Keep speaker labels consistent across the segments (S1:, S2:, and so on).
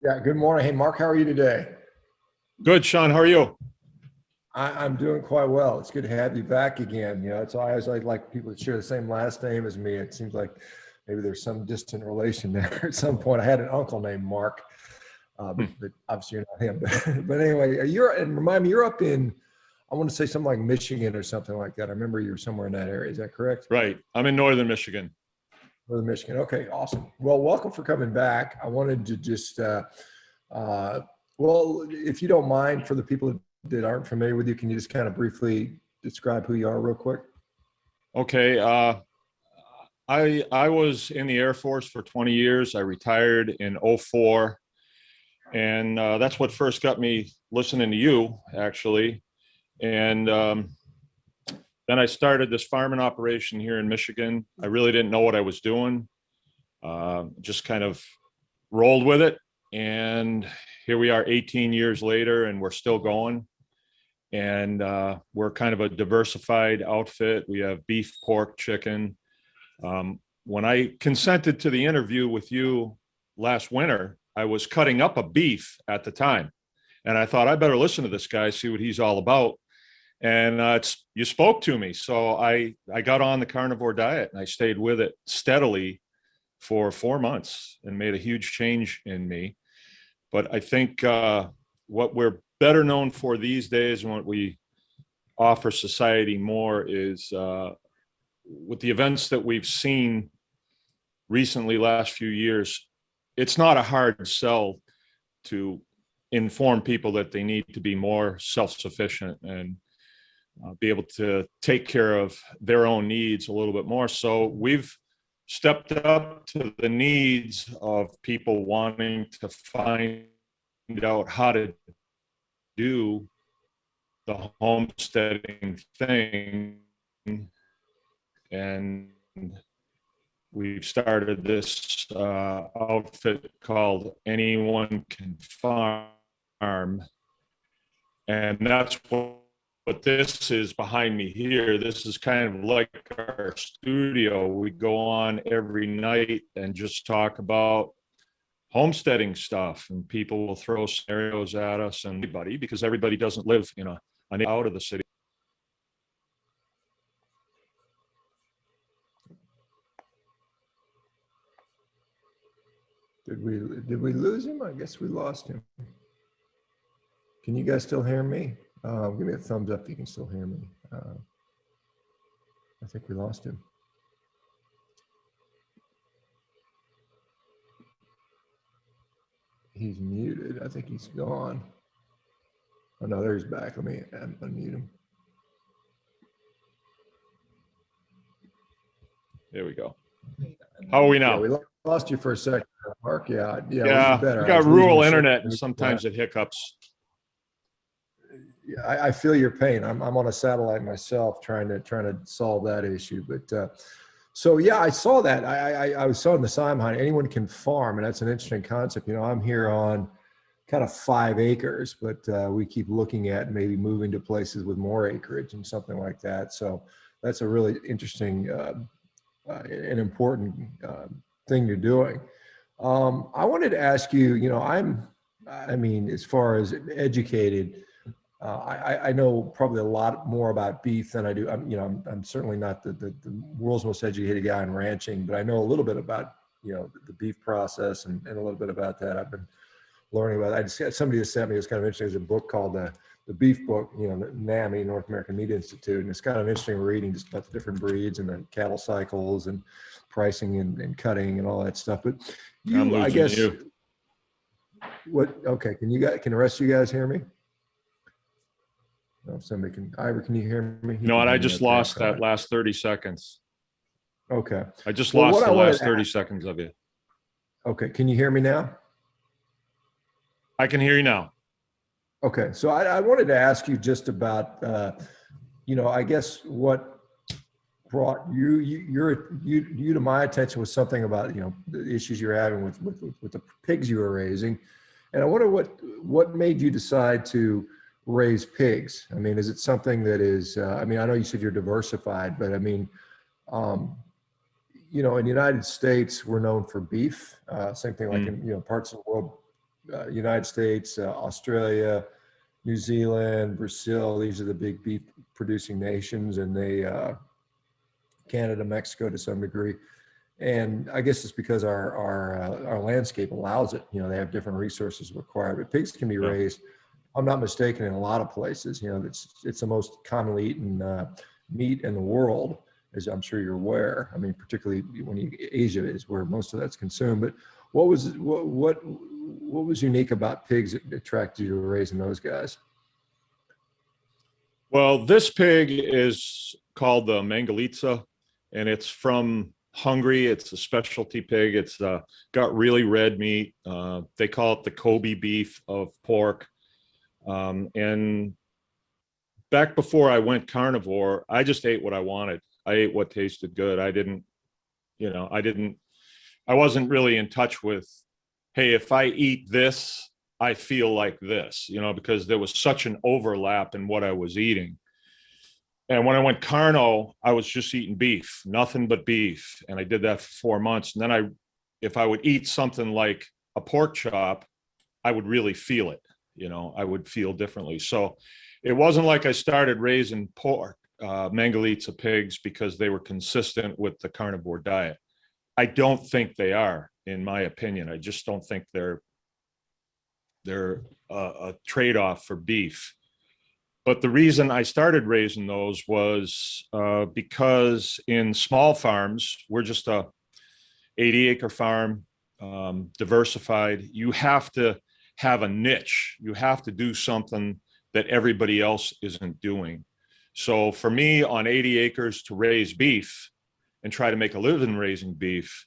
S1: Yeah, good morning. Hey, Mark, how are you today?
S2: Good, Sean. How are you?
S1: I'm doing quite well. It's good to have you back again. It's always like people that share the same last name as me. It seems like maybe there's some distant relation there at some point. I had an uncle named Mark, but obviously you're not him. But anyway, and remind me, you're up in, I want to say something like Michigan or something like that. I remember you were somewhere in that area. Is that correct?
S2: Right. I'm in northern Michigan.
S1: Northern Michigan. Okay, awesome. Well, welcome for coming back. I wanted to just, well, if you don't mind, for the people that aren't familiar with you, can you just kind of briefly describe who you are real quick?
S2: Okay. I was in the Air Force for 20 years. I retired in '04. And that's what first got me listening to you, actually. And then I started this farming operation here in Michigan. I really didn't know what I was doing. Just kind of rolled with it. And here we are 18 years later, and we're still going. And we're kind of a diversified outfit. We have beef, pork, chicken. When I consented to the interview with you last winter, I was cutting up a beef at the time. And I thought I better listen to this guy, see what he's all about. And you spoke to me. So I got on the carnivore diet and I stayed with it steadily for 4 months and made a huge change in me. But I think what we're better known for these days and what we offer society more is with the events that we've seen recently, last few years, it's not a hard sell to inform people that they need to be more self-sufficient and be able to take care of their own needs a little bit more. So we've stepped up to the needs of people wanting to find out how to do the homesteading thing. And we've started this outfit called Anyone Can Farm. And that's what this is behind me here. This is kind of like our studio. We go on every night and just talk about homesteading stuff, and people will throw scenarios at us and anybody, because everybody doesn't live in an out of the city.
S1: Did we lose him? I guess we lost him. Can you guys still hear me? Give me a thumbs up if you can still hear me. I think we lost him. He's muted. I think he's gone. Oh no, there he's back. Let me unmute him.
S2: There we go. How are we now?
S1: Yeah, we lost you for a second, Mark. Yeah,
S2: better. We got rural internet, and sometimes it hiccups.
S1: Yeah, I feel your pain. I'm on a satellite myself, trying to solve that issue. But so yeah, I saw that. I was saw in the sign behind Anyone Can Farm, and that's an interesting concept. I'm here on kind of 5 acres, but we keep looking at maybe moving to places with more acreage and something like that. So that's a really interesting and important thing you're doing. I wanted to ask you. I mean, as far as educated. I know probably a lot more about beef than I do. I'm certainly not the world's most educated guy in ranching, but I know a little bit about, the beef process and a little bit about that. I've been learning about it. I just had somebody that sent me, it was kind of interesting. There's a book called the Beef Book, the NAMI, North American Meat Institute. And it's kind of interesting reading just about the different breeds and the cattle cycles and pricing and cutting and all that stuff. But I guess, okay, can the rest of you guys hear me? If somebody can, Ivor, can you hear me?
S2: No, and I just lost that last 30 seconds.
S1: Okay.
S2: I just lost the last 30 seconds of you.
S1: Okay. Can you hear me now?
S2: I can hear you now.
S1: Okay. So I wanted to ask you just about, I guess what brought you to my attention was something about, the issues you're having with the pigs you were raising. And I wonder what made you decide to raise pigs. I mean, is it something that is, I know you said you're diversified, but in the United States, we're known for beef. Same thing like in, parts of the world, United States, Australia, New Zealand, Brazil. These are the big beef producing nations, and Canada, Mexico to some degree. And I guess it's because our landscape allows it. They have different resources required, but pigs can be
S2: Yeah.
S1: raised, I'm not mistaken, in a lot of places. It's the most commonly eaten meat in the world, as I'm sure you're aware. I mean, particularly when Asia is where most of that's consumed. But what was unique about pigs that attracted you to raising those guys?
S2: Well, this pig is called the Mangalitsa, and it's from Hungary. It's a specialty pig. It's got really red meat. They call it the Kobe beef of pork. And back before I went carnivore, I just ate what I wanted. I ate what tasted good. I wasn't really in touch with, hey, if I eat this, I feel like this, because there was such an overlap in what I was eating. And when I went carno, I was just eating beef, nothing but beef. And I did that for 4 months. And then if I would eat something like a pork chop, I would really feel it. I would feel differently. So it wasn't like I started raising pork, Mangalitsa pigs because they were consistent with the carnivore diet. I don't think they are, in my opinion. I just don't think they're a trade-off for beef. But the reason I started raising those was because in small farms, we're just a 80-acre farm, diversified. You have to have a niche. You have to do something that everybody else isn't doing. So for me, on 80 acres to raise beef and try to make a living raising beef,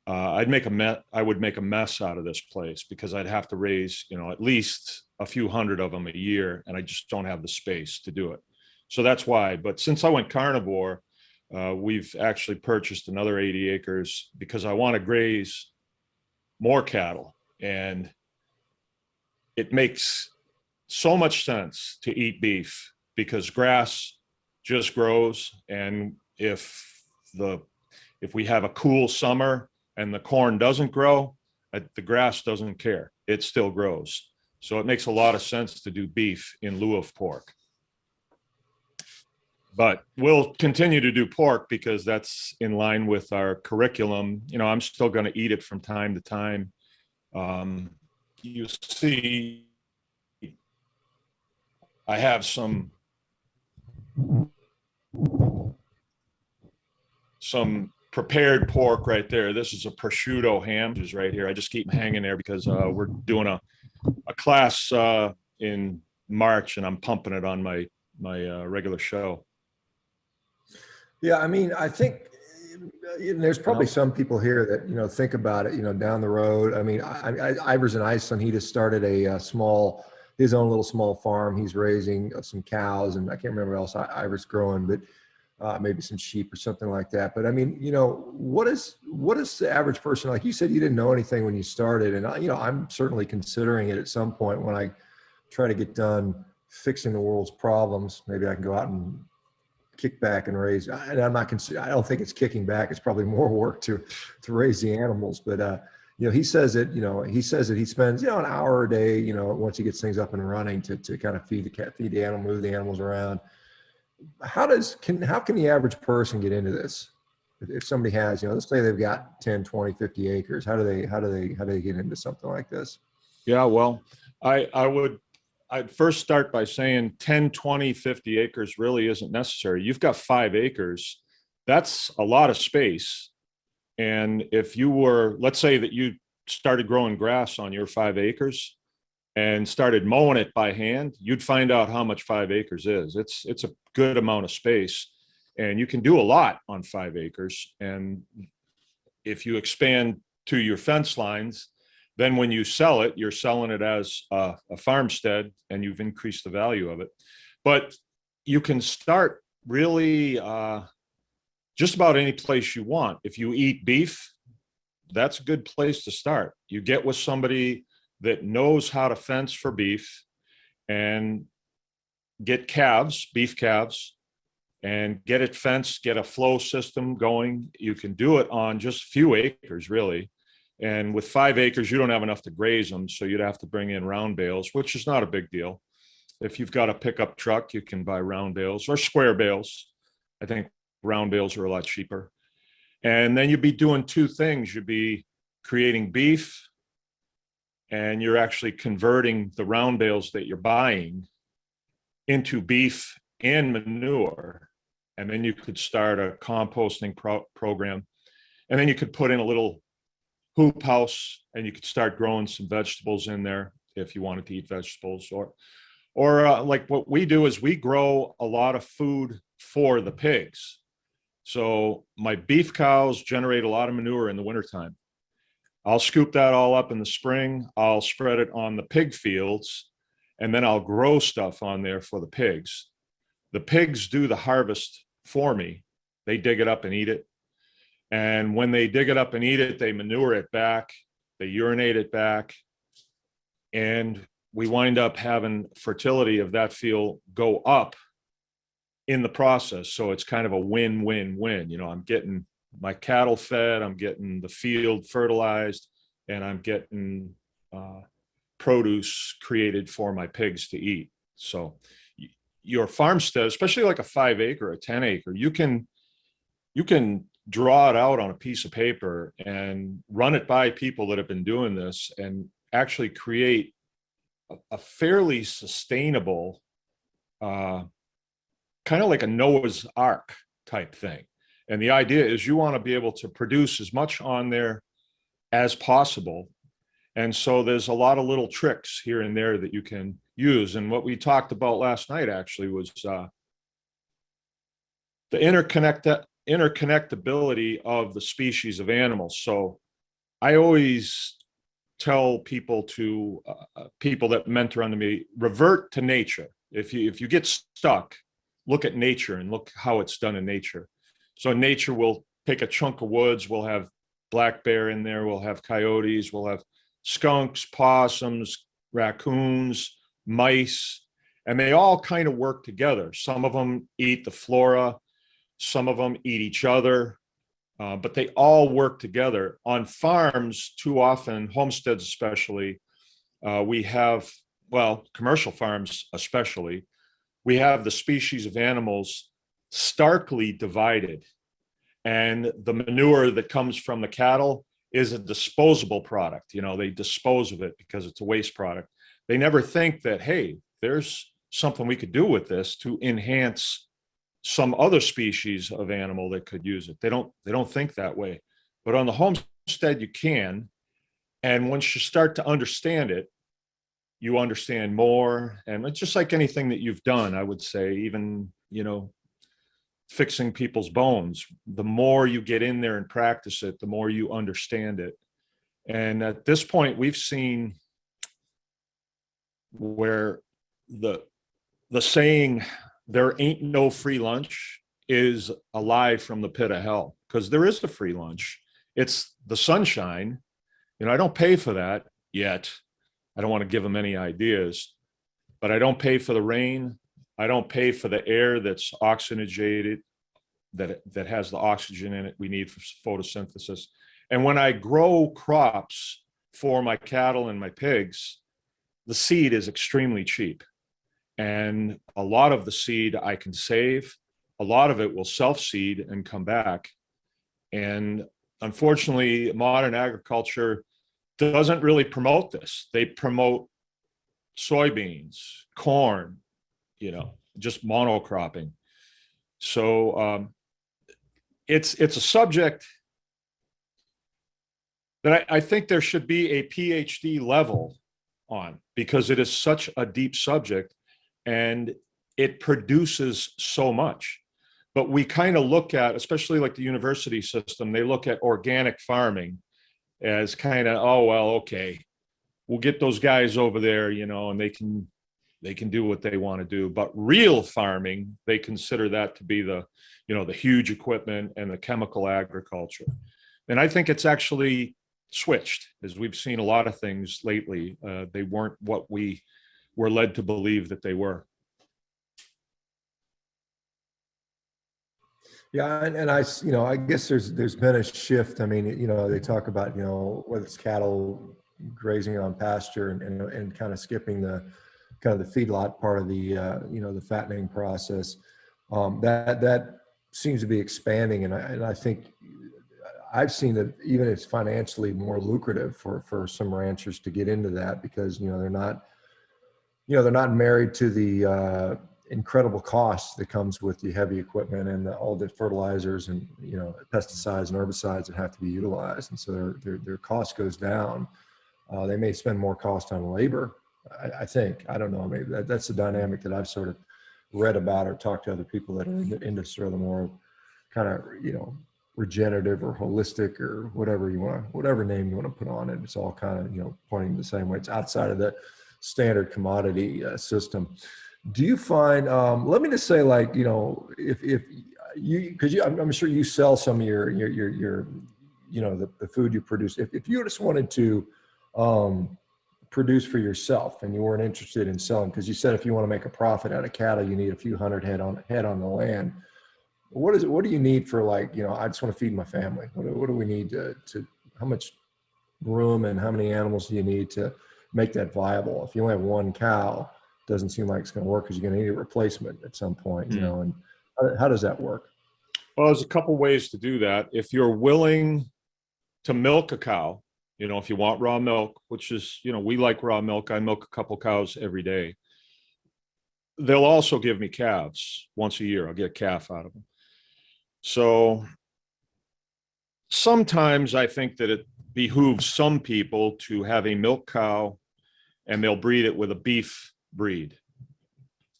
S2: I would make a mess out of this place because I'd have to raise, at least a few hundred of them a year, and I just don't have the space to do it. So that's why. But since I went carnivore, we've actually purchased another 80 acres because I want to graze more cattle. And it makes so much sense to eat beef because grass just grows. And if we have a cool summer and the corn doesn't grow, the grass doesn't care. It still grows. So it makes a lot of sense to do beef in lieu of pork. But we'll continue to do pork because that's in line with our curriculum. I'm still going to eat it from time to time. You see, I have some prepared pork right there. This is a prosciutto ham is right here. I just keep them hanging there because we're doing a class in March, and I'm pumping it on my regular show.
S1: Yeah, I mean, I think there's probably some people here that think about it, down the road. I mean, Ivers and Iceland, he just started his own little small farm. He's raising some cows, and I can't remember what else Ivers growing, but maybe some sheep or something like that. But I mean, what is the average person like? You said you didn't know anything when you started, and I'm certainly considering it at some point when I try to get done fixing the world's problems. Maybe I can go out and kick back and raise. And I don't think it's kicking back. It's probably more work to raise the animals. But he says that he spends an hour a day, once he gets things up and running to kind of feed the animal, move the animals around. How can the average person get into this? If somebody has, let's say they've got 10, 20, 50 acres, how do they get into something like this?
S2: Yeah, well, I'd first start by saying 10, 20, 50 acres really isn't necessary. You've got 5 acres. That's a lot of space. And if let's say that you started growing grass on your 5 acres and started mowing it by hand, you'd find out how much 5 acres is. It's a good amount of space, and you can do a lot on 5 acres. And if you expand to your fence lines, then when you sell it, you're selling it as a farmstead, and you've increased the value of it. But you can start really just about any place you want. If you eat beef, that's a good place to start. You get with somebody that knows how to fence for beef and get beef calves, and get it fenced, get a flow system going. You can do it on just a few acres, really. And with 5 acres, you don't have enough to graze them. So you'd have to bring in round bales, which is not a big deal. If you've got a pickup truck, you can buy round bales or square bales. I think round bales are a lot cheaper. And then you'd be doing 2 things. You'd be creating beef, and you're actually converting the round bales that you're buying into beef and manure. And then you could start a composting program. And then you could put in a little hoop house, and you could start growing some vegetables in there if you wanted to eat vegetables. Or like what we do is we grow a lot of food for the pigs. So my beef cows generate a lot of manure in the wintertime. I'll scoop that all up in the spring. I'll spread it on the pig fields, and then I'll grow stuff on there for the pigs. The pigs do the harvest for me. They dig it up and eat it. And when they dig it up and eat it, they manure it back, they urinate it back, and we wind up having fertility of that field go up in the process. So it's kind of a win-win-win. You know, I'm getting my cattle fed, I'm getting the field fertilized, and I'm getting produce created for my pigs to eat. So your farmstead, especially like a 5 acre, a 10 acre, you can draw it out on a piece of paper and run it by people that have been doing this and actually create a fairly sustainable, kind of like a Noah's Ark type thing. And the idea is you want to be able to produce as much on there as possible. And so there's a lot of little tricks here and there that you can use. And what we talked about last night actually was the interconnectability of the species of animals. So I always tell people people that mentor under me, revert to nature. If you get stuck, look at nature and look how it's done in nature. So nature will take a chunk of woods. We'll have black bear in there. We'll have coyotes. We'll have skunks, possums, raccoons, mice, and they all kind of work together. Some of them eat the flora. Some of them eat each other, but they all work together. On farms, too often, homesteads especially, we have, well, commercial farms especially, we have the species of animals starkly divided. And the manure that comes from the cattle is a disposable product. You know, they dispose of it because it's a waste product. They never think that, hey, there's something we could do with this to enhance some other species of animal that could use it. They don't think that way. But on the homestead, you can. And once you start to understand it, you understand more. And it's just like anything that you've done, I would say, even, you know, fixing people's bones. The more you get in there and practice it, the more you understand it. And at this point, we've seen where the saying, there ain't no free lunch, is a lie from the pit of hell, because there is a free lunch. It's the sunshine. You know, I don't pay for that yet. I don't want to give them any ideas, but I don't pay for the rain. I don't pay for the air that's oxygenated, that has the oxygen in it we need for photosynthesis. And when I grow crops for my cattle and my pigs, the seed is extremely cheap. And a lot of the seed I can save. A lot of it will self-seed and come back. And unfortunately, modern agriculture doesn't really promote this. They promote soybeans, corn, you know, just monocropping. So it's a subject that I think there should be a PhD level on, because it is such a deep subject and it produces so much. But we kind of look at, especially like the university system, they look at organic farming as kind of, oh, well, okay, we'll get those guys over there, you know, and they can do what they want to do. But real farming, they consider that to be the, you know, the huge equipment and the chemical agriculture. And I think it's actually switched, as we've seen a lot of things lately. They weren't what we were led to believe that they were.
S1: Yeah, and I guess there's been a shift. I mean, they talk about, whether it's cattle grazing on pasture and kind of skipping the kind of the feedlot part of the the fattening process. That seems to be expanding, and I think I've seen that even it's financially more lucrative for some ranchers to get into that because they're not married to the incredible costs that comes with the heavy equipment and all the fertilizers and pesticides and herbicides that have to be utilized, and so their cost goes down. They may spend more cost on labor. I think, I don't know, maybe that's the dynamic that I've sort of read about or talked to other people that are into sort of the more kind of regenerative or holistic or whatever name you want to put on it. It's all kind of pointing the same way. It's outside of the standard commodity system. Do you find, let me just say, like, if you, because I'm sure you sell some of your the food you produce. If you just wanted to produce for yourself and you weren't interested in selling, because you said if you want to make a profit out of cattle, you need a few hundred head on the land. What do you need for, like, I just want to feed my family. What do we need to how much room and how many animals do you need to make that viable? If you only have one cow, it doesn't seem like it's going to work because you're going to need a replacement at some point, and how does that work?
S2: Well, there's a couple ways to do that. If you're willing to milk a cow, if you want raw milk, which is, we like raw milk. I milk a couple cows every day. They'll also give me calves once a year. I'll get a calf out of them. So sometimes I think that it behooves some people to have a milk cow and they'll breed it with a beef breed.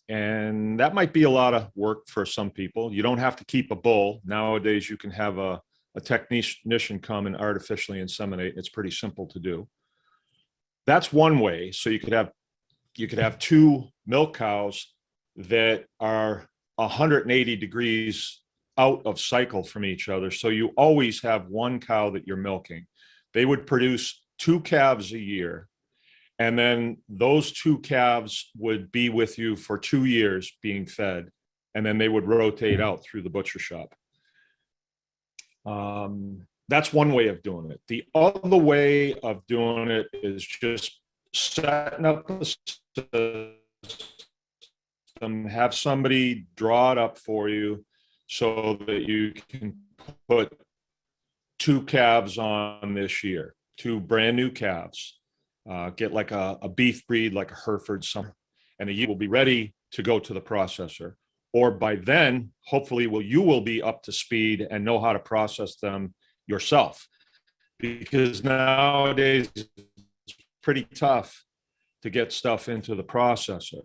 S2: And that might be a lot of work for some people. You don't have to keep a bull. Nowadays, you can have a technician come and artificially inseminate. It's pretty simple to do. That's one way. So you could have two milk cows that are 180 degrees out of cycle from each other. So you always have one cow that you're milking. They would produce two calves a year. And then those two calves would be with you for 2 years being fed. And then they would rotate out through the butcher shop. That's one way of doing it. The other way of doing it is just setting up a system, have somebody draw it up for you so that you can put two calves on this year, two brand new calves. Get like a beef breed, like a Hereford, and you will be ready to go to the processor. Or by then, hopefully, you will be up to speed and know how to process them yourself. Because nowadays, it's pretty tough to get stuff into the processor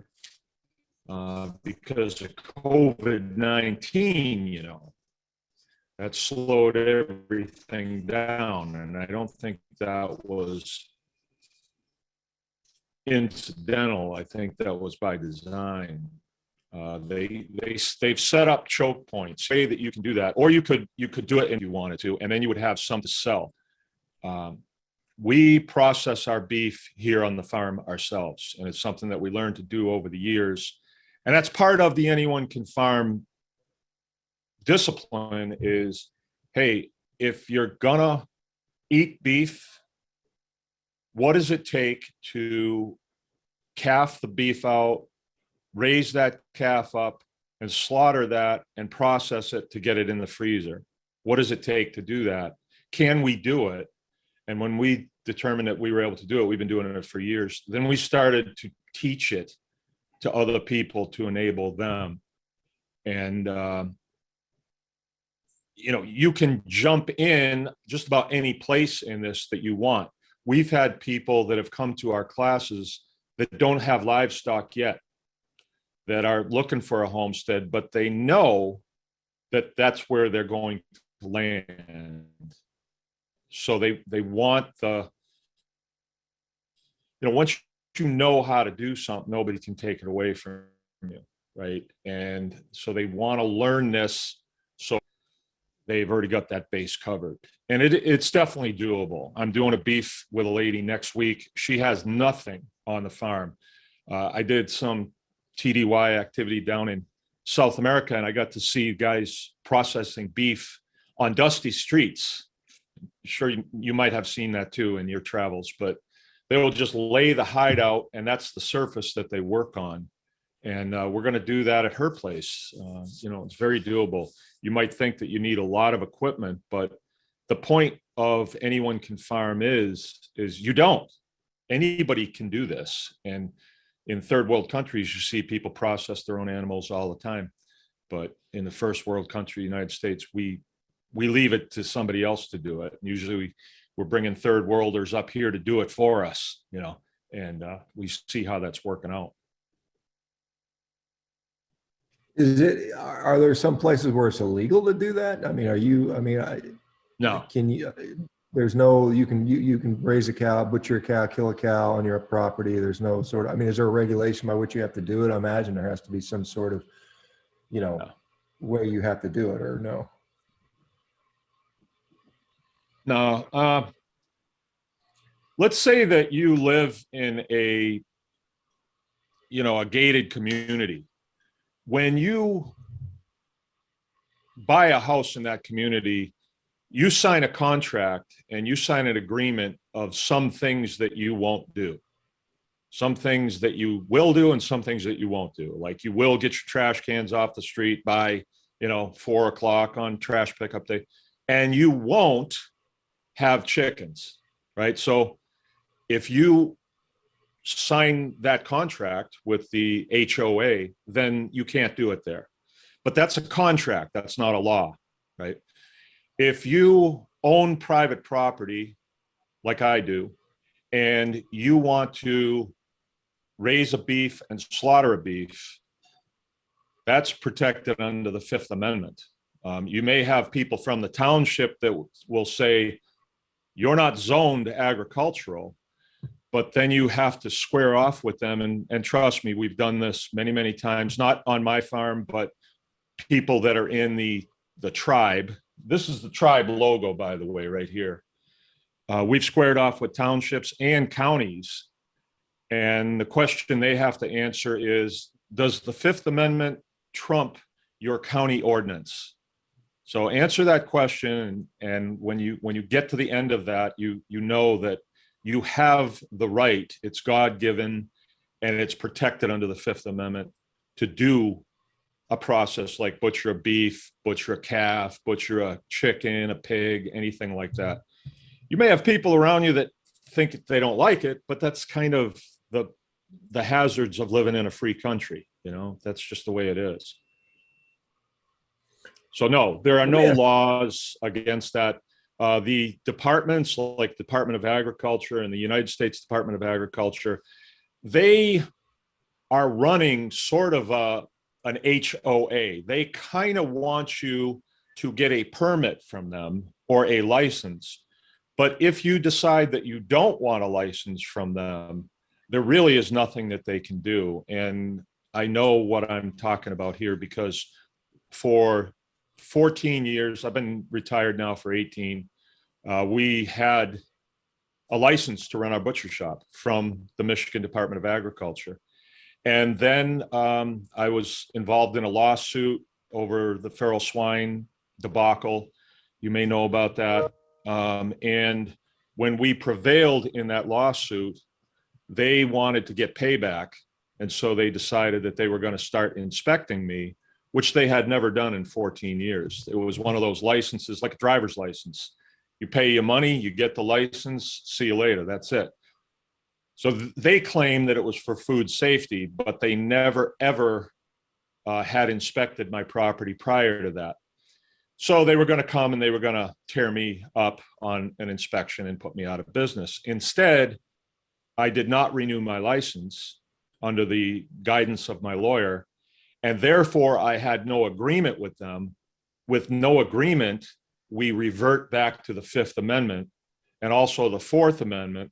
S2: because of COVID-19, that slowed everything down. And I don't think that was incidental. I think that was by design. They've set up choke points, say that you can do that, or you could do it if you wanted to, and then you would have some to sell. We process our beef here on the farm ourselves, and it's something that we learned to do over the years. And that's part of the anyone can farm discipline is, hey, if you're gonna eat beef, what does it take to calf the beef out, raise that calf up, and slaughter that and process it to get it in the freezer? What does it take to do that? Can we do it? And when we determined that we were able to do it, we've been doing it for years. Then we started to teach it to other people to enable them. And, you can jump in just about any place in this that you want. We've had people that have come to our classes that don't have livestock yet, that are looking for a homestead, but they know that that's where they're going to land. So they want once you know how to do something, nobody can take it away from you, right? And so they want to learn this, so they've already got that base covered. And it's definitely doable. I'm doing a beef with a lady next week. She has nothing on the farm. I did some TDY activity down in South America, and I got to see guys processing beef on dusty streets. Sure, you might have seen that too in your travels, but they will just lay the hide out, and that's the surface that they work on. And we're going to do that at her place. It's very doable. You might think that you need a lot of equipment, but the point of anyone can farm is you don't. Anybody can do this. And in third world countries, you see people process their own animals all the time. But in the first world country, United States, we leave it to somebody else to do it. Usually we're bringing third worlders up here to do it for us, and we see how that's working out.
S1: Are there some places where it's illegal to do that? I mean,
S2: No.
S1: Can you, there's no, you can raise a cow, butcher a cow, kill a cow on your property. There's no sort of, I mean, is there a regulation by which you have to do it? I imagine there has to be some sort of,
S2: No.
S1: way you have to do it, or no?
S2: No. Let's say that you live in a gated community. When you buy a house in that community, you sign a contract and you sign an agreement of some things that you won't do, some things that you will do, and some things that you won't do. Like you will get your trash cans off the street by 4 o'clock on trash pickup day, and you won't have chickens, right? So if you sign that contract with the HOA, then you can't do it there. But that's a contract, that's not a law, right? If you own private property, like I do, and you want to raise a beef and slaughter a beef, that's protected under the Fifth Amendment. You may have people from the township that will say, you're not zoned agricultural, but then you have to square off with them. And trust me, we've done this many, many times, not on my farm, but people that are in the tribe. This is the tribe logo, by the way, right here. We've squared off with townships and counties. And the question they have to answer is, does the Fifth Amendment trump your county ordinance? So answer that question. And when you get to the end of that, you know that you have the right, it's God-given, and it's protected under the Fifth Amendment to do a process like butcher a beef, butcher a calf, butcher a chicken, a pig, anything like that. You may have people around you that think they don't like it, but that's kind of the hazards of living in a free country. That's just the way it is. So no, there are no laws against that. The departments like Department of Agriculture and the United States Department of Agriculture, they are running sort of an HOA. They kind of want you to get a permit from them or a license. But if you decide that you don't want a license from them, there really is nothing that they can do. And I know what I'm talking about here because for 14 years, I've been retired now for 18. We had a license to run our butcher shop from the Michigan Department of Agriculture. And then I was involved in a lawsuit over the feral swine debacle. You may know about that. And when we prevailed in that lawsuit, they wanted to get payback. And so they decided that they were going to start inspecting me, which they had never done in 14 years. It was one of those licenses, like a driver's license. You pay your money, you get the license, see you later, that's it. So they claim that it was for food safety, but they never, ever had inspected my property prior to that. So they were going to come and they were going to tear me up on an inspection and put me out of business. Instead, I did not renew my license under the guidance of my lawyer. And therefore, I had no agreement with them. With no agreement, we revert back to the Fifth Amendment and also the Fourth Amendment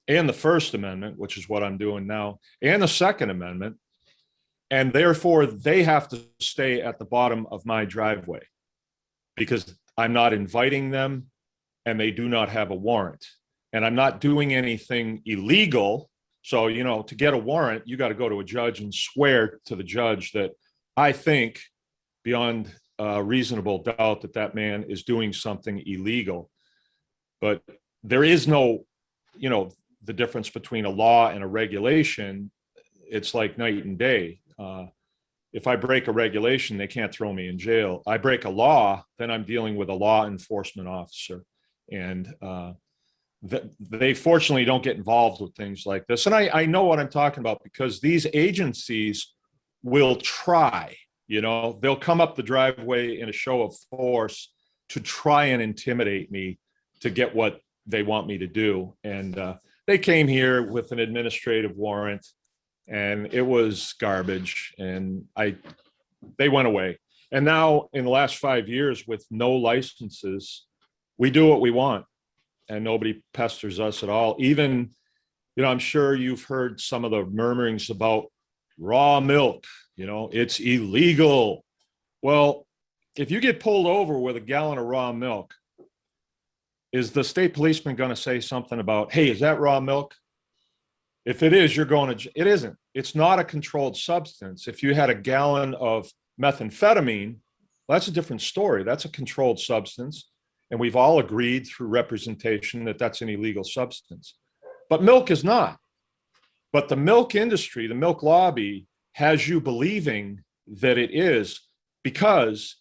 S2: and the First Amendment, which is what I'm doing now, and the Second Amendment. And therefore, they have to stay at the bottom of my driveway because I'm not inviting them and they do not have a warrant. And I'm not doing anything illegal. So, to get a warrant, you got to go to a judge and swear to the judge that I think beyond reasonable doubt that that man is doing something illegal. But there is no, the difference between a law and a regulation. It's like night and day. If I break a regulation, they can't throw me in jail. I break a law, then I'm dealing with a law enforcement officer. And they fortunately don't get involved with things like this. And I know what I'm talking about, because these agencies will try, they'll come up the driveway in a show of force to try and intimidate me to get what they want me to do. And they came here with an administrative warrant, and it was garbage. And they went away. And now in the last 5 years, with no licenses, we do what we want, and nobody pesters us at all. Even, I'm sure you've heard some of the murmurings about raw milk, it's illegal. Well, if you get pulled over with a gallon of raw milk, is the state policeman going to say something about, hey, is that raw milk? If it is, you're going to, it isn't. It's not a controlled substance. If you had a gallon of methamphetamine, well, that's a different story. That's a controlled substance. And we've all agreed through representation that that's an illegal substance. But milk is not. But the milk industry, the milk lobby, has you believing that it is, because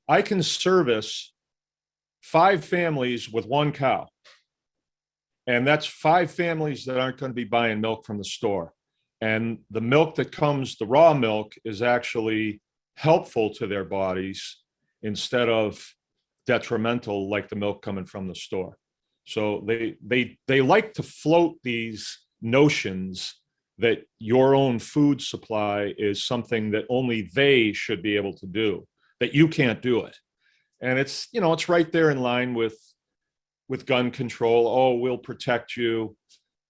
S2: I can service 5 families with 1 cow. And that's 5 families that aren't going to be buying milk from the store. And the milk that comes, the raw milk, is actually helpful to their bodies instead of detrimental like the milk coming from the store. So they like to float these notions that your own food supply is something that only they should be able to do, that you can't do it. And it's, it's right there in line with gun control. Oh, we'll protect you.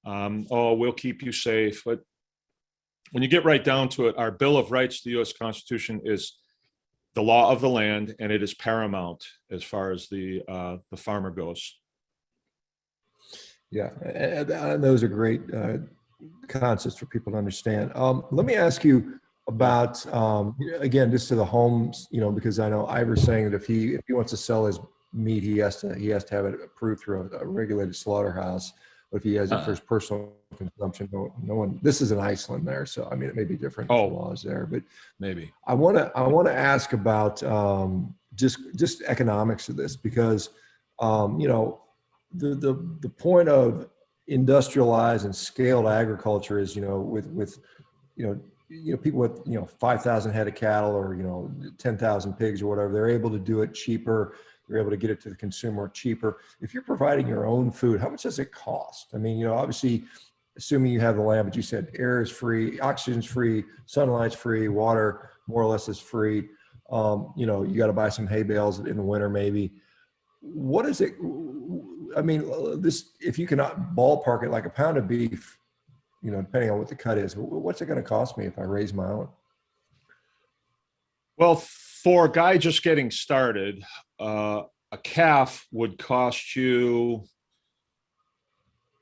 S2: Oh, we'll keep you safe. But when you get right down to it, our Bill of Rights, the U.S. Constitution, is the law of the land, and it is paramount as far as the farmer goes.
S1: Yeah, and those are great concepts for people to understand. Let me ask you about, again, just to the homes, because I know Ivers saying that if he wants to sell his meat, he has to have it approved through a regulated slaughterhouse. But if he has it for his personal consumption, no one. This is in Iceland there, so I mean it may be different laws there. But
S2: maybe
S1: I want to ask about just economics of this, because the point of industrialized and scaled agriculture is, with people with 5,000 head of cattle, or 10,000 pigs or whatever, they're able to do it cheaper. They're able to get it to the consumer cheaper. If you're providing your own food, how much does it cost? I mean, obviously, assuming you have the land, but you said air is free, oxygen's free, sunlight's free, water more or less is free. You got to buy some hay bales in the winter, maybe. What is it? I mean, if you cannot ballpark it, like a pound of beef, depending on what the cut is, what's it going to cost me if I raise my own?
S2: Well, for a guy just getting started, a calf would cost you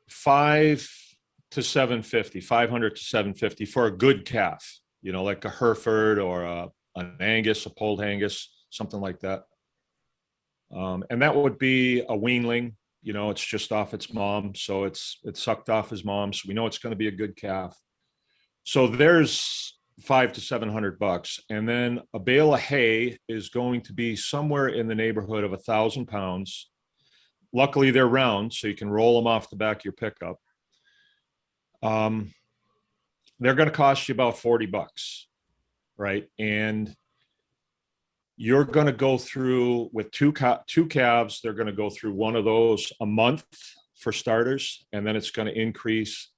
S2: $500 to $750 for a good calf, like a Hereford or an Angus, a polled Angus, something like that. And that would be a weanling. It's just off its mom, so it's sucked off his mom, so we know it's going to be a good calf. So there's $500 to $700, and then a bale of hay is going to be somewhere in the neighborhood of 1,000 pounds. Luckily, they're round, so you can roll them off the back of your pickup. They're going to cost you about $40, right? And you're going to go through with two calves. They're going to go through one of those a month for starters, and then it's going to increase,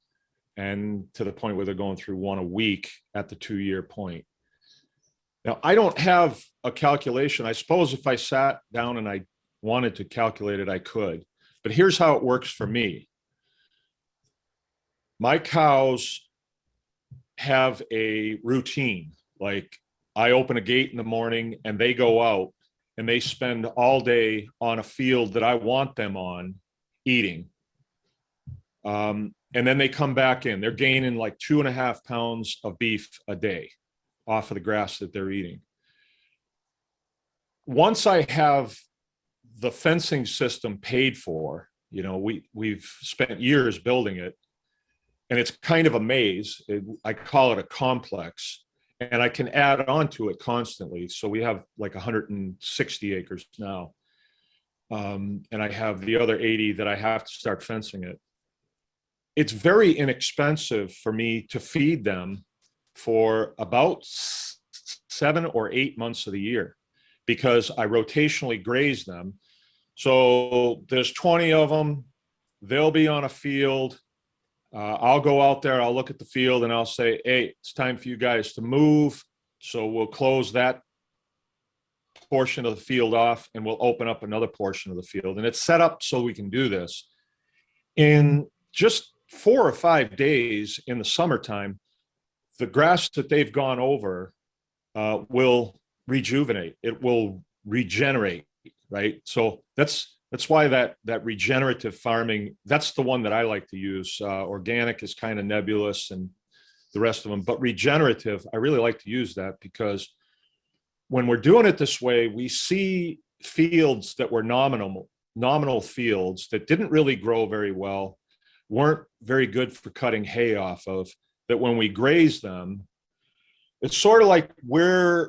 S2: and to the point where they're going through one a week at the 2-year point. Now, I don't have a calculation. I suppose if I sat down and I wanted to calculate it, I could. But here's how it works for me. My cows have a routine. Like, I open a gate in the morning and they go out and they spend all day on a field that I want them on eating. And then they come back in. They're gaining like 2.5 pounds of beef a day off of the grass that they're eating. Once I have the fencing system paid for, we've spent years building it, and it's kind of a maze. I call it a complex, and I can add on to it constantly. So we have like 160 acres now. And I have the other 80 that I have to start fencing it. It's very inexpensive for me to feed them for about 7 or 8 months of the year, because I rotationally graze them. So there's 20 of them. They'll be on a field. I'll go out there, I'll look at the field, and I'll say, hey, it's time for you guys to move. So we'll close that portion of the field off, and we'll open up another portion of the field. And it's set up so we can do this. In just 4 or 5 days in the summertime, the grass that they've gone over will rejuvenate. It will regenerate, right? So that's why that regenerative farming, that's the one that I like to use. Organic is kind of nebulous and the rest of them, but regenerative, I really like to use that, because when we're doing it this way, we see fields that were nominal fields that didn't really grow very well, weren't very good for cutting hay off of, that when we graze them, it's sort of like I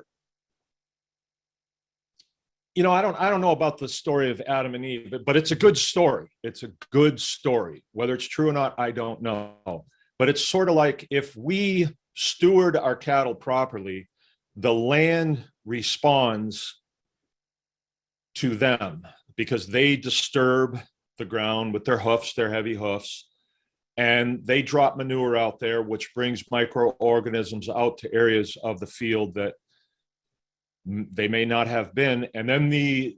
S2: don't know about the story of Adam and Eve, but it's a good story. It's a good story. Whether it's true or not, I don't know. But it's sort of like, if we steward our cattle properly, the land responds to them, because they disturb the ground with their hoofs, their heavy hoofs, and they drop manure out there, which brings microorganisms out to areas of the field that they may not have been. And then the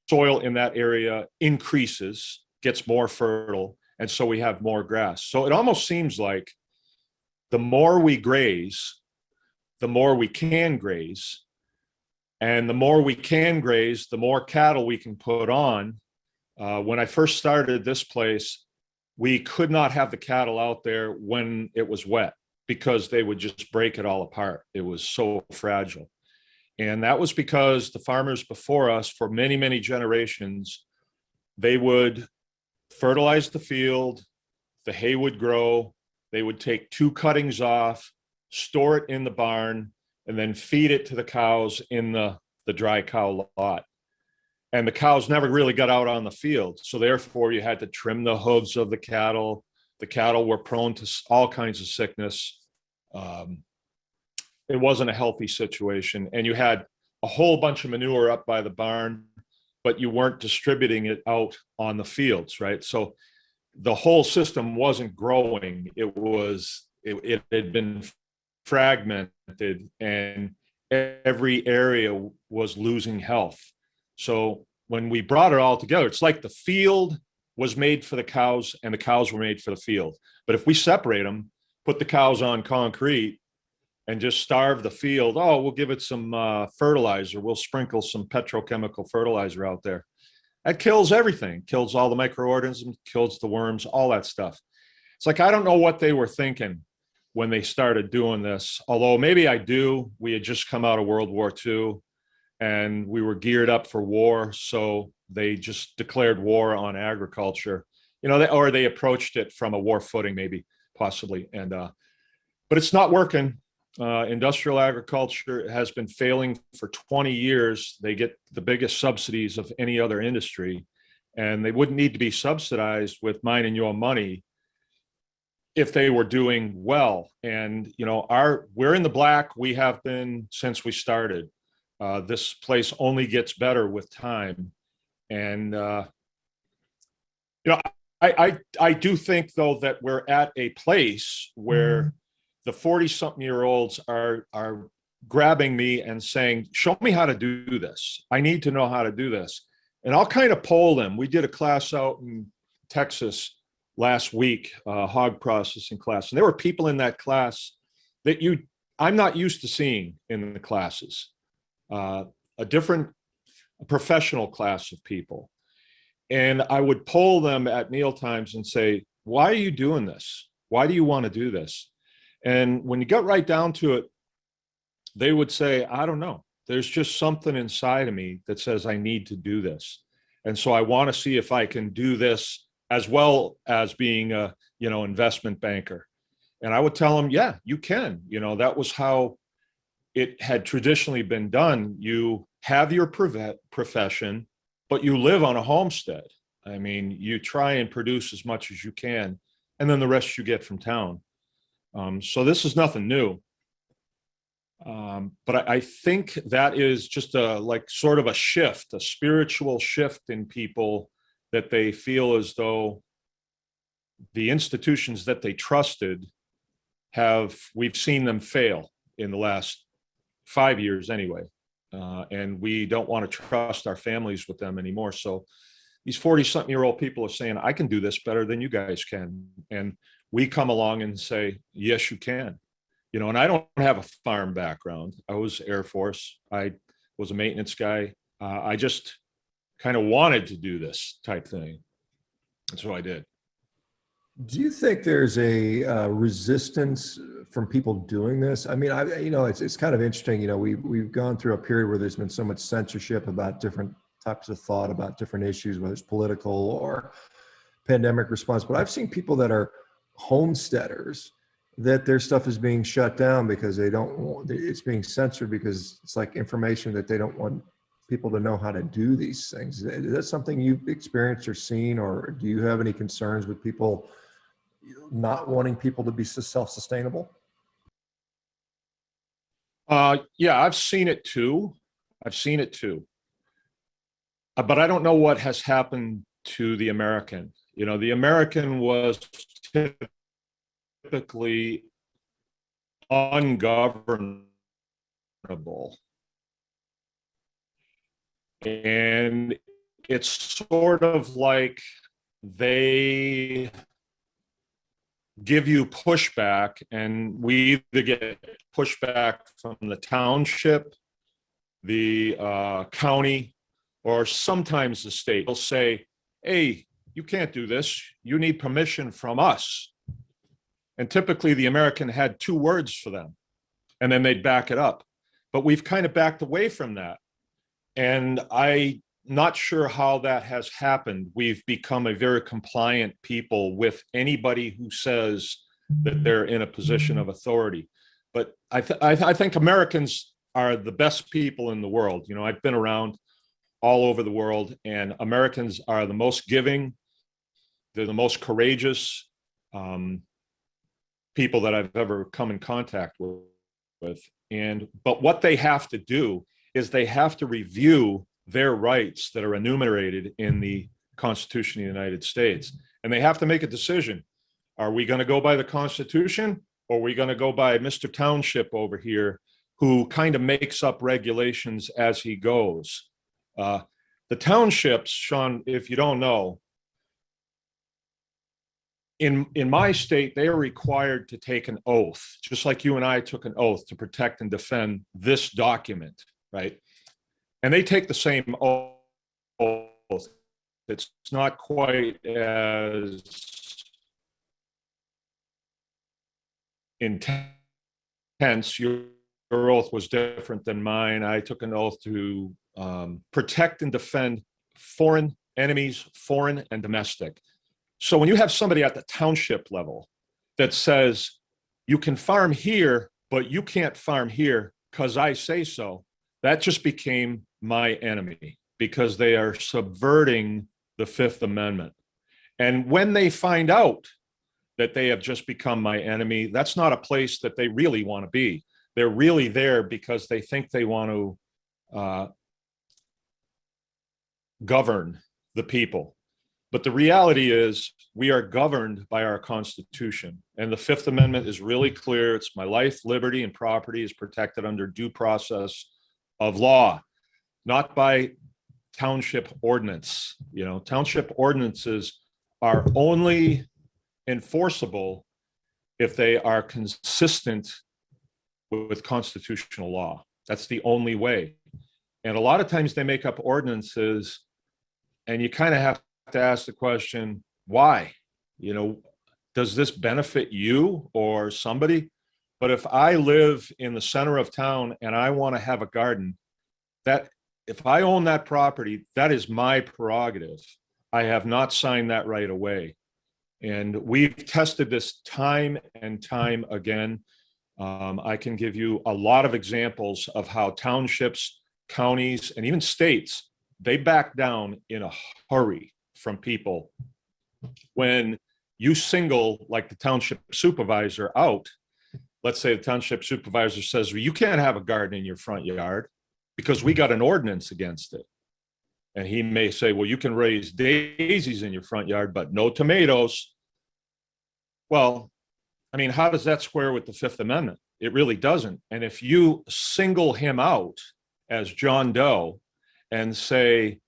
S2: soil in that area increases, gets more fertile, and so we have more grass. So it almost seems like the more we graze, the more we can graze, and the more we can graze, the more cattle we can put on. When I first started this place, we could not have the cattle out there when it was wet, because they would just break it all apart. It was so fragile. And that was because the farmers before us, for many, many generations, they would fertilize the field, the hay would grow, they would take 2 cuttings off, store it in the barn, and then feed it to the cows in the dry cow lot. And the cows never really got out on the field. So therefore you had to trim the hooves of the cattle. The cattle were prone to all kinds of sickness. It wasn't a healthy situation. And you had a whole bunch of manure up by the barn, but you weren't distributing it out on the fields, right? So the whole system wasn't growing. It had been fragmented, and every area was losing health. So when we brought it all together, it's like the field was made for the cows and the cows were made for the field. But if we separate them, put the cows on concrete and just starve the field, we'll give it some fertilizer. We'll sprinkle some petrochemical fertilizer out there. That kills everything, kills all the microorganisms, kills the worms, all that stuff. It's like, I don't know what they were thinking when they started doing this, although maybe I do. We had just come out of World War II and we were geared up for war. So they just declared war on agriculture, or they approached it from a war footing, maybe, possibly. And, but it's not working. Industrial agriculture has been failing for 20 years. They get the biggest subsidies of any other industry, and they wouldn't need to be subsidized with mine and your money if they were doing well. And, we're in the black. We have been since we started. This place only gets better with time. And, I do think, though, that we're at a place where the 40-something-year-olds are grabbing me and saying, show me how to do this. I need to know how to do this. And I'll kind of poll them. We did a class out in Texas last week, hog processing class. And there were people in that class that I'm not used to seeing in the classes. A professional class of people. And I would poll them at meal times and say, why are you doing this? Why do you want to do this? And when you get right down to it, they would say, I don't know. There's just something inside of me that says I need to do this. And so I want to see if I can do this as well as being a, investment banker. And I would tell them, yeah, you can. That was how it had traditionally been done. You have your profession, but you live on a homestead. I mean, you try and produce as much as you can, and then the rest you get from town. So this is nothing new. But I think that is just sort of a shift, a spiritual shift in people, that they feel as though the institutions that they trusted we've seen them fail in the last 5 years anyway. And we don't want to trust our families with them anymore. So these 40-something-year-old people are saying, I can do this better than you guys can. And we come along and say, yes, you can. And I don't have a farm background. I was Air Force. I was a maintenance guy. I just kind of wanted to do this type thing. And so I did.
S1: Do you think there's a resistance from people doing this? I mean, it's kind of interesting. We've gone through a period where there's been so much censorship about different types of thought about different issues, whether it's political or pandemic response. But I've seen people that are homesteaders that their stuff is being shut down because it's being censored because it's like information that they don't want people to know how to do these things. Is that something you've experienced or seen, or do you have any concerns with people not wanting people to be self-sustainable?
S2: Yeah, I've seen it too. But I don't know what has happened to the American. The American was typically ungovernable. And it's sort of like they give you pushback, and we either get pushback from the township, the county, or sometimes the state. They'll say, hey, you can't do this. You need permission from us. And typically the American had 2 words for them, and then they'd back it up. But we've kind of backed away from that. And I'm not sure how that has happened. We've become a very compliant people with anybody who says that they're in a position of authority. But I think Americans are the best people in the world. I've been around all over the world, and Americans are the most giving. They're the most courageous people that I've ever come in contact with. But what they have to do is they have to review their rights that are enumerated in the Constitution of the United States. And they have to make a decision. Are we going to go by the Constitution, or are we going to go by Mr. Township over here, who kind of makes up regulations as he goes? The townships, Sean, if you don't know, in my state, they are required to take an oath, just like you and I took an oath to protect and defend this document, right? And they take the same oath. It's not quite as intense. Your oath was different than mine. I took an oath to protect and defend foreign enemies, foreign and domestic. So when you have somebody at the township level that says, you can farm here, but you can't farm here because I say so, that just became my enemy, because they are subverting the Fifth Amendment. And when they find out that they have just become my enemy, that's not a place that they really want to be. They're really there because they think they want to govern the people. But the reality is we are governed by our Constitution. And the Fifth Amendment is really clear. It's my life, liberty, and property is protected under due process of law, not by township ordinance. Township ordinances are only enforceable if they are consistent with constitutional law. That's the only way. And a lot of times they make up ordinances, and you kind of have to ask the question, why? does this benefit you or somebody? But if I live in the center of town and I want to have a garden, that if I own that property, that is my prerogative. I have not signed that right away. And we've tested this time and time again. I can give you a lot of examples of how townships, counties, and even states, they back down in a hurry from people. When you single, like the township supervisor, out, let's say the township supervisor says, well, you can't have a garden in your front yard because we got an ordinance against it. And he may say, well, you can raise daisies in your front yard, but no tomatoes. Well, I mean, how does that square with the Fifth Amendment? It really doesn't. And if you single him out as John Doe and say,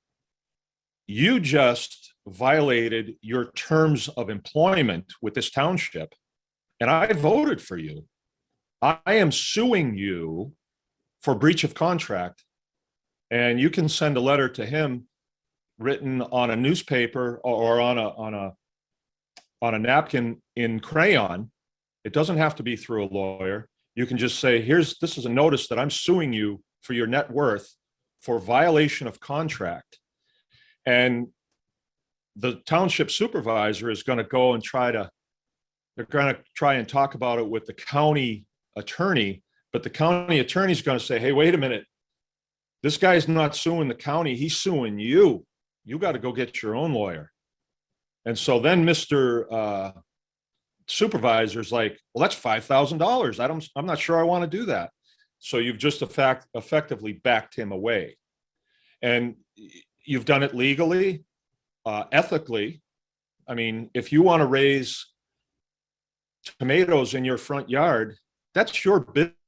S2: you just violated your terms of employment with this township, and I voted for you, I am suing you for breach of contract. And you can send a letter to him written on a newspaper or on a napkin in crayon. It doesn't have to be through a lawyer. You can just say, this is a notice that I'm suing you for your net worth for violation of contract. And the township supervisor is going to go and they're going to try and talk about it with the county attorney, but the county attorney is going to say, hey, wait a minute. This guy's not suing the county. He's suing you. You got to go get your own lawyer. And so then Mr. Supervisor's like, well, that's $5,000. I'm not sure I want to do that. So you've just effectively backed him away. And you've done it legally, ethically. I mean, if you want to raise tomatoes in your front yard, that's your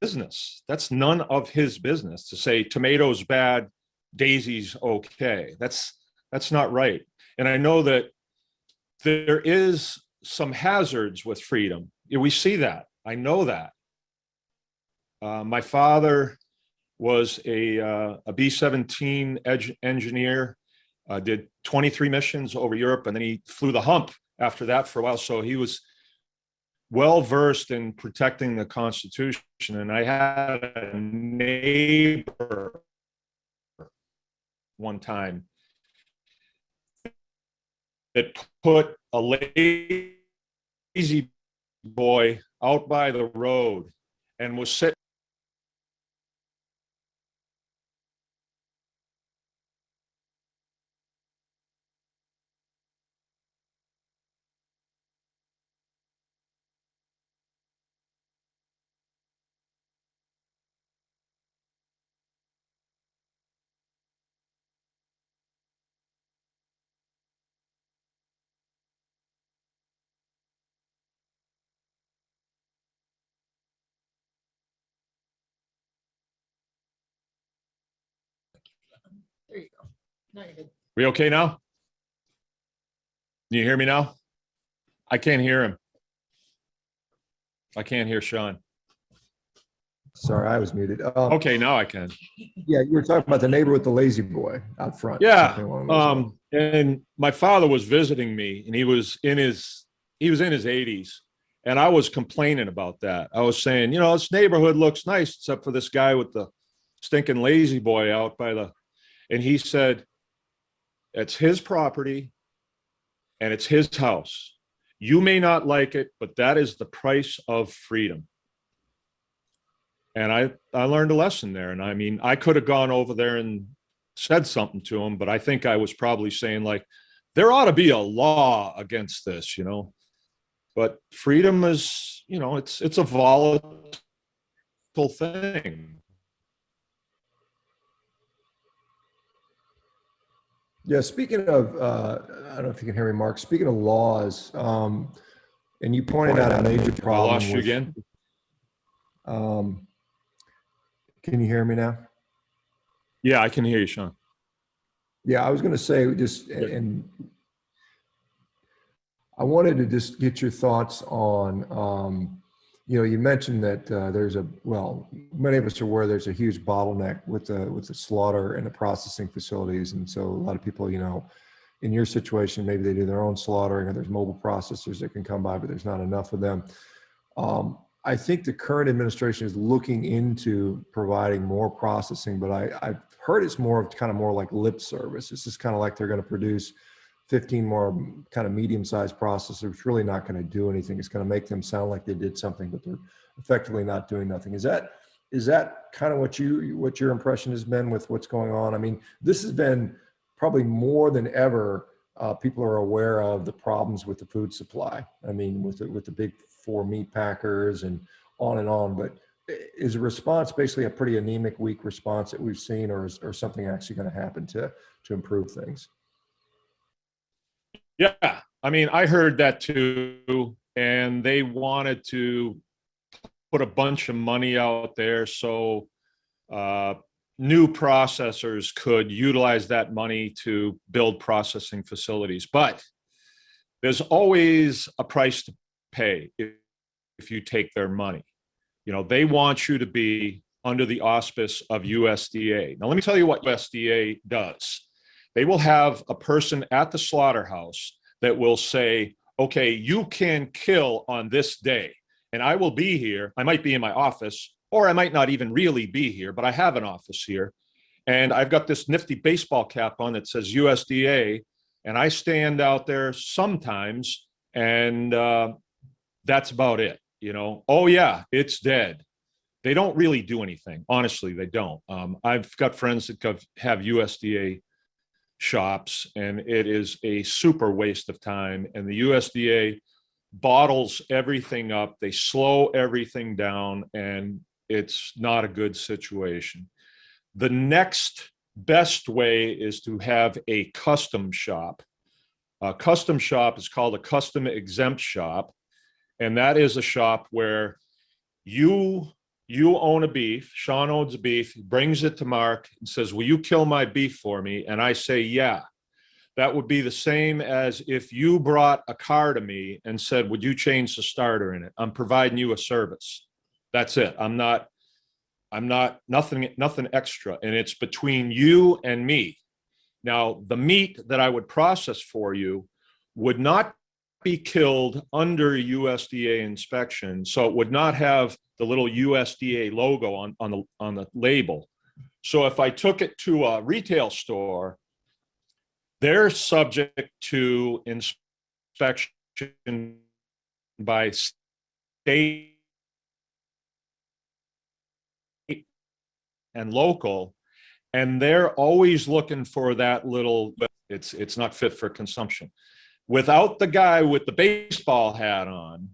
S2: business. That's none of his business to say tomatoes bad, daisies okay. That's not right. And I know that there is some hazards with freedom. We see that. I know that. My father was a B-17 engineer, did 23 missions over Europe, and then he flew the hump after that for a while. So he was well-versed in protecting the Constitution. And I had a neighbor one time that put a lazy boy out by the road and was sitting
S3: There you go. Now you're good.
S2: We okay now? Can you hear me now? I can't hear him. I can't hear Sean.
S1: Sorry, I was muted.
S2: Okay, now I can.
S1: Yeah, you were talking about the neighbor with the lazy boy out front.
S2: Yeah.
S1: something along those lines.
S2: And my father was visiting me, and he was in his 80s, and I was complaining about that. I was saying, this neighborhood looks nice, except for this guy with the stinking lazy boy out by the. And he said, it's his property and it's his house. You may not like it, but that is the price of freedom. And I learned a lesson there. And I mean, I could have gone over there and said something to him, but I think I was probably saying, like, there ought to be a law against this, but freedom is, it's a volatile thing.
S1: Yeah, speaking of, I don't know if you can hear me, Mark. Speaking of laws, and you pointed out a major problem.
S2: I lost you again.
S1: Can you hear me now?
S2: Yeah, I can hear you, Sean.
S1: Yeah, I was going to say and I wanted to just get your thoughts on, you mentioned that many of us are aware there's a huge bottleneck with the slaughter and the processing facilities. And so a lot of people, in your situation, maybe they do their own slaughtering, or there's mobile processors that can come by, but there's not enough of them. I think the current administration is looking into providing more processing, but I've heard it's more of kind of more like lip service. It's just kind of like they're going to produce 15 more kind of medium-sized processors. It's really not going to do anything. It's going to make them sound like they did something, but they're effectively not doing nothing. Is that kind of what your impression has been with what's going on? I mean, this has been probably more than ever. People are aware of the problems with the food supply. I mean, with the big four meat packers and on. But is the response basically a pretty anemic, weak response that we've seen, or is something actually going to happen to improve things?
S2: Yeah, I mean, I heard that too, and they wanted to put a bunch of money out there so new processors could utilize that money to build processing facilities. But there's always a price to pay if you take their money. You know, they want you to be under the auspice of USDA. Now, let me tell you what USDA does. They will have a person at the slaughterhouse that will say, okay, you can kill on this day, and I will be here. I might be in my office, or I might not even really be here, but I have an office here. And I've got this nifty baseball cap on that says USDA, and I stand out there sometimes, and that's about it. You know, oh yeah, it's dead. They don't really do anything. Honestly, they don't. I've got friends that have USDA shops, and it is a super waste of time. And the USDA bottles everything up. They slow everything down, and it's not a good situation. The next best way is to have a custom shop. A custom shop is called a custom exempt shop. And that is a shop where you own a beef, Shawn owns a beef, he brings it to Mark and says, will you kill my beef for me? And I say, yeah. That would be the same as if you brought a car to me and said, would you change the starter in it? I'm providing you a service. That's it. I'm not nothing extra. And it's between you and me. Now, the meat that I would process for you would not be killed under USDA inspection. So it would not have the little USDA logo on the label. So if I took it to a retail store, they're subject to inspection by state and local, and they're always looking for that little, it's not fit for consumption. Without the guy with the baseball hat on,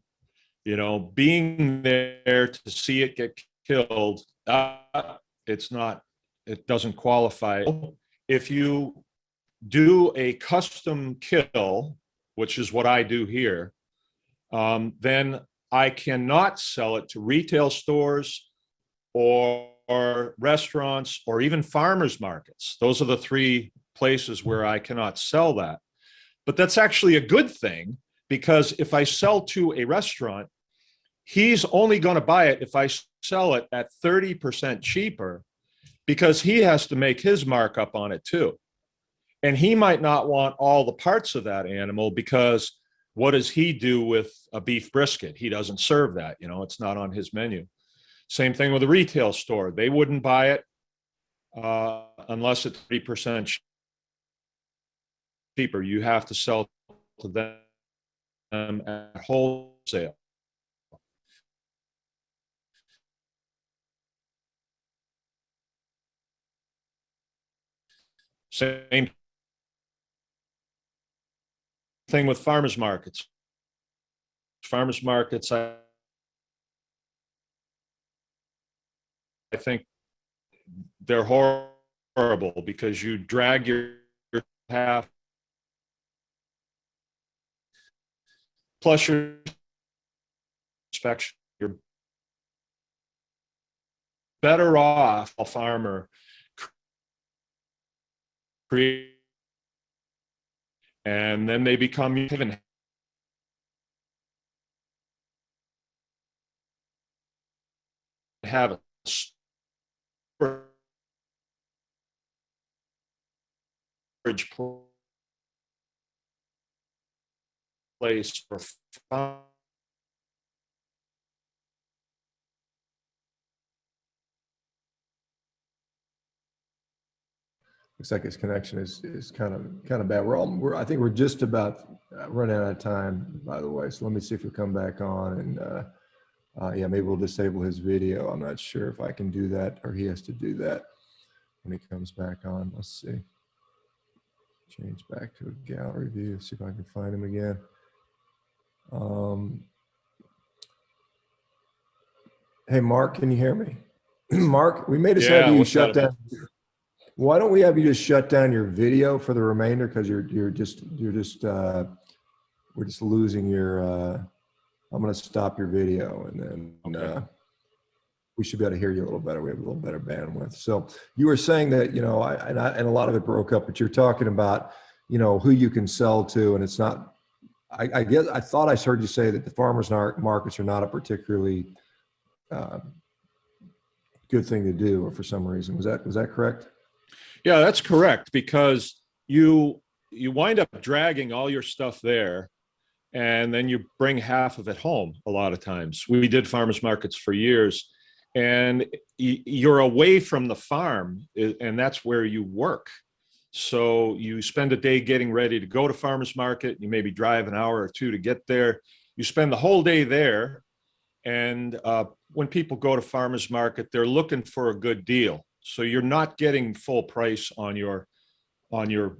S2: you know, being there to see it get killed, it doesn't qualify. If you do a custom kill, which is what I do here, then I cannot sell it to retail stores or restaurants or even farmers markets. Those are the three places where I cannot sell that. But that's actually a good thing, because if I sell to a restaurant, he's only going to buy it if I sell it at 30% cheaper, because he has to make his markup on it too. And he might not want all the parts of that animal, because what does he do with a beef brisket? He doesn't serve that, you know, it's not on his menu. Same thing with a retail store. They wouldn't buy it unless it's 30% cheaper. You have to sell to them at wholesale. Same thing with farmers markets. Farmers markets, I think they're horrible, because you drag your half plus your inspection. You're better off a farmer create, and then they become even have a storage, 'cause place for farm.
S1: Looks like his connection is kind of bad. I think we're just about running out of time, by the way. So let me see if we come back on, and yeah, maybe we'll disable his video. I'm not sure if I can do that or he has to do that when he comes back on. Let's see. Change back to a gallery view. See if I can find him again. Hey, Mark, can you hear me? Mark, we may just have you shut down. Why don't we have you just shut down your video for the remainder? Because we're just losing your. I'm going to stop your video, and then
S2: Okay.
S1: We should be able to hear you a little better. We have a little better bandwidth. So you were saying that, and a lot of it broke up, but you're talking about, who you can sell to, and it's not. I guess I thought I heard you say that the farmers markets are not a particularly good thing to do, or for some reason. Was that correct?
S2: Yeah, that's correct, because you wind up dragging all your stuff there, and then you bring half of it home a lot of times. We did farmers markets for years, and you're away from the farm, and that's where you work. So you spend a day getting ready to go to farmers market. You maybe drive an hour or two to get there. You spend the whole day there. And when people go to farmers market, they're looking for a good deal. So you're not getting full price on your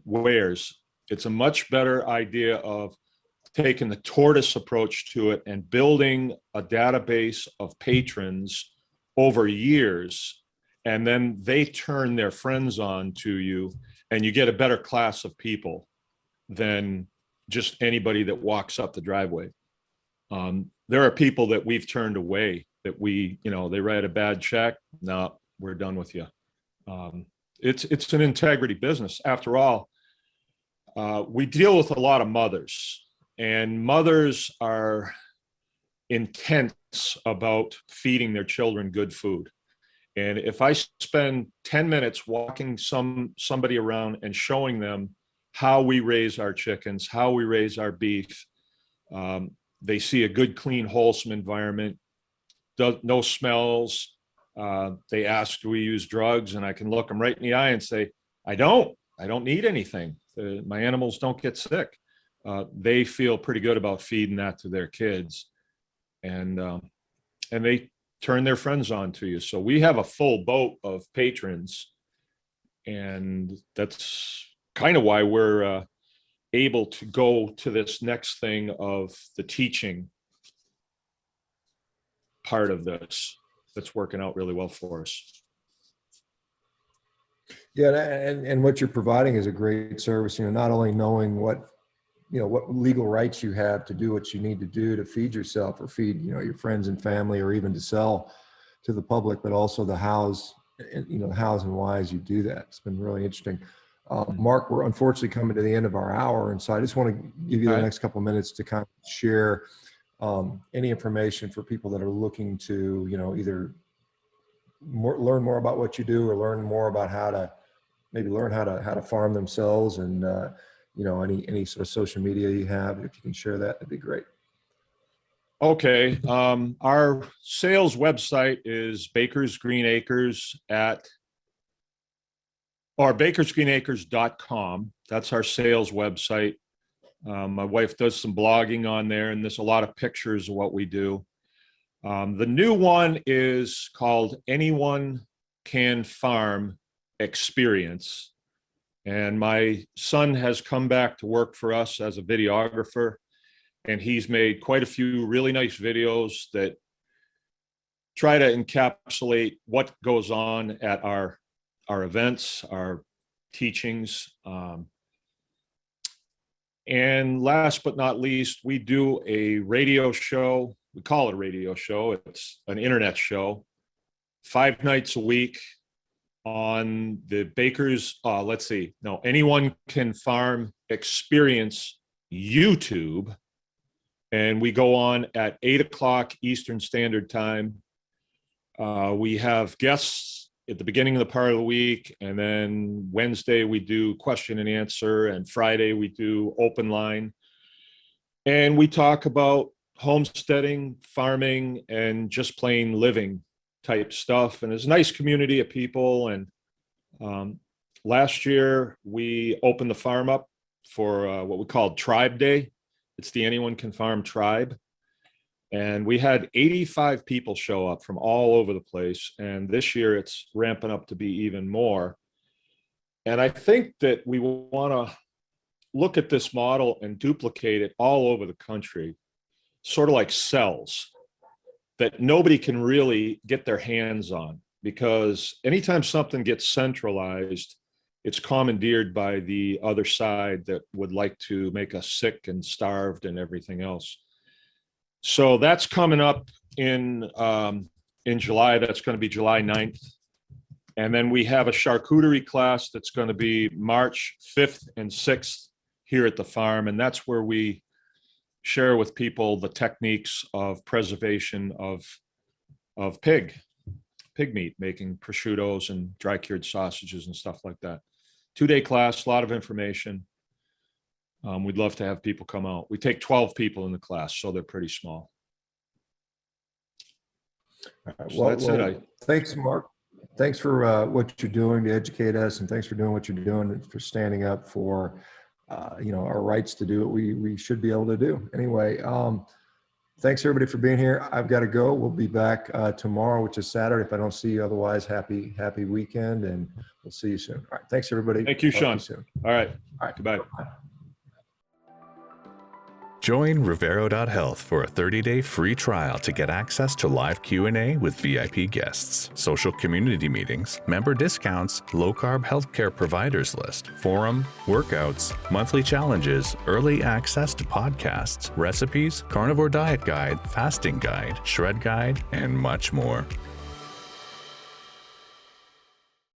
S2: wares. It's a much better idea of taking the tortoise approach to it and building a database of patrons over years. And then they turn their friends on to you, and you get a better class of people than just anybody that walks up the driveway. There are people that we've turned away that they write a bad check. No, we're done with you. It's an integrity business. After all, we deal with a lot of mothers, and mothers are intense about feeding their children good food. And if I spend 10 minutes walking somebody around and showing them how we raise our chickens, how we raise our beef, they see a good, clean, wholesome environment, no smells. They ask, do we use drugs? And I can look them right in the eye and say, I don't need anything. My animals don't get sick. They feel pretty good about feeding that to their kids. And they turn their friends on to you. So we have a full boat of patrons. And that's kind of why we're able to go to this next thing of the teaching part of this. That's working out really well for us.
S1: Yeah, and what you're providing is a great service. Not only knowing what legal rights you have to do what you need to do to feed yourself or feed your friends and family, or even to sell to the public, but also the hows and whys you do that. It's been really interesting. Mark, we're unfortunately coming to the end of our hour, and so I just want to give you the next couple of minutes to kind of share any information for people that are looking to, either learn more about what you do, or learn more about how to farm themselves, and any sort of social media you have. If you can share that, that'd be great.
S2: Okay. Our sales website is Baker's Green Acres or bakersgreenacres.com. That's our sales website. My wife does some blogging on there, and there's a lot of pictures of what we do. The new one is called Anyone Can Farm Experience. And my son has come back to work for us as a videographer, and he's made quite a few really nice videos that try to encapsulate what goes on at our events, our teachings. And last but not least, we do a radio show. We call it a radio show. It's an internet show, 5 nights a week on the Baker's, Anyone Can Farm Experience YouTube. And we go on at 8 o'clock Eastern Standard Time. We have guests at the beginning of the part of the week, and then Wednesday we do question and answer, and Friday we do open line. And we talk about homesteading, farming, and just plain living type stuff. And it's a nice community of people. And last year we opened the farm up for what we called Tribe Day. It's the Anyone Can Farm Tribe. And we had 85 people show up from all over the place. And this year it's ramping up to be even more. And I think that we want to look at this model and duplicate it all over the country, sort of like cells that nobody can really get their hands on, because anytime something gets centralized, it's commandeered by the other side that would like to make us sick and starved and everything else. So that's coming up in July. That's going to be July 9th. And then we have a charcuterie class that's going to be March 5th and 6th here at the farm. And that's where we share with people the techniques of preservation of pig meat, making prosciuttos and dry cured sausages and stuff like that. 2-day class, a lot of information. We'd love to have people come out. We take 12 people in the class, so they're pretty small. So that's it.
S1: Thanks, Mark. Thanks for what you're doing to educate us, and thanks for doing what you're doing for standing up for our rights to do what we should be able to do. Anyway, thanks everybody for being here. I've got to go. We'll be back tomorrow, which is Saturday. If I don't see you otherwise, happy weekend, and we'll see you soon. All right. Thanks everybody.
S2: Thank you, Sean. All right. Goodbye.
S4: Join Revero.health for a 30-day free trial to get access to live Q&A with VIP guests, social community meetings, member discounts, low-carb healthcare providers list, forum, workouts, monthly challenges, early access to podcasts, recipes, carnivore diet guide, fasting guide, shred guide, and much more.